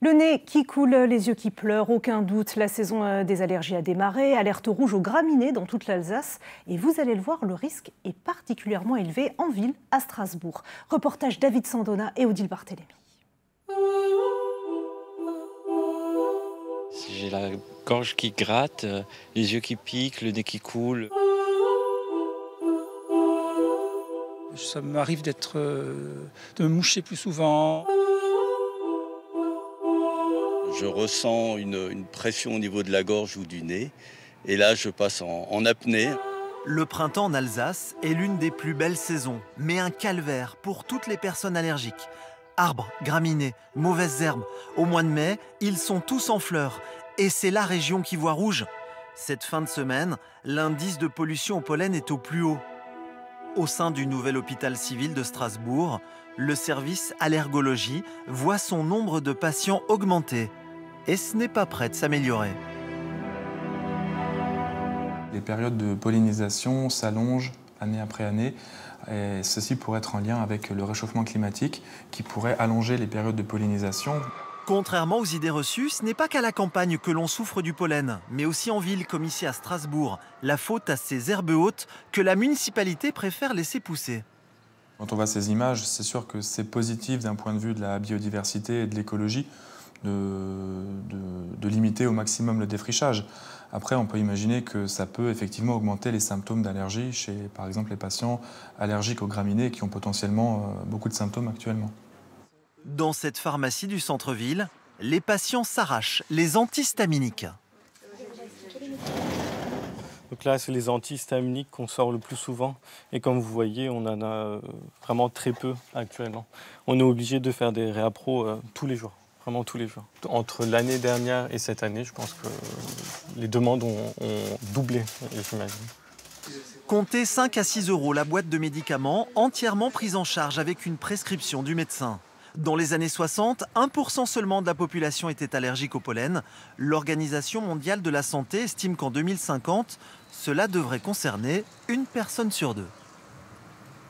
Le nez qui coule, les yeux qui pleurent, aucun doute, la saison des allergies a démarré. Alerte rouge aux graminées dans toute l'Alsace. Et vous allez le voir, le risque est particulièrement élevé en ville, à Strasbourg. Reportage David Sandona et Odile Barthélémy. J'ai la gorge qui gratte, les yeux qui piquent, le nez qui coule. Ça m'arrive de me moucher plus souvent. Je ressens une pression au niveau de la gorge ou du nez. Et là, je passe en apnée. Le printemps en Alsace est l'une des plus belles saisons, mais un calvaire pour toutes les personnes allergiques. Arbres, graminées, mauvaises herbes. Au mois de mai, ils sont tous en fleurs. Et c'est la région qui voit rouge. Cette fin de semaine, l'indice de pollution au pollen est au plus haut. Au sein du nouvel hôpital civil de Strasbourg, le service allergologie voit son nombre de patients augmenter. Et ce n'est pas prêt de s'améliorer. Les périodes de pollinisation s'allongent année après année. Et ceci pourrait être en lien avec le réchauffement climatique qui pourrait allonger les périodes de pollinisation. Contrairement aux idées reçues, ce n'est pas qu'à la campagne que l'on souffre du pollen, mais aussi en ville comme ici à Strasbourg. La faute à ces herbes hautes que la municipalité préfère laisser pousser. Quand on voit ces images, c'est sûr que c'est positif d'un point de vue de la biodiversité et de l'écologie de limiter au maximum le défrichage. Après, on peut imaginer que ça peut effectivement augmenter les symptômes d'allergie chez, par exemple, les patients allergiques aux graminées qui ont potentiellement beaucoup de symptômes actuellement. Dans cette pharmacie du centre-ville, les patients s'arrachent les antihistaminiques. Donc là, c'est les antihistaminiques qu'on sort le plus souvent. Et comme vous voyez, on en a vraiment très peu actuellement. On est obligé de faire des réappros tous les jours, vraiment tous les jours. Entre l'année dernière et cette année, je pense que les demandes ont doublé, j'imagine. Comptez 5 à 6 € la boîte de médicaments entièrement prise en charge avec une prescription du médecin. Dans les années 60, 1% seulement de la population était allergique au pollen. L'Organisation mondiale de la santé estime qu'en 2050, cela devrait concerner 1 personne sur 2.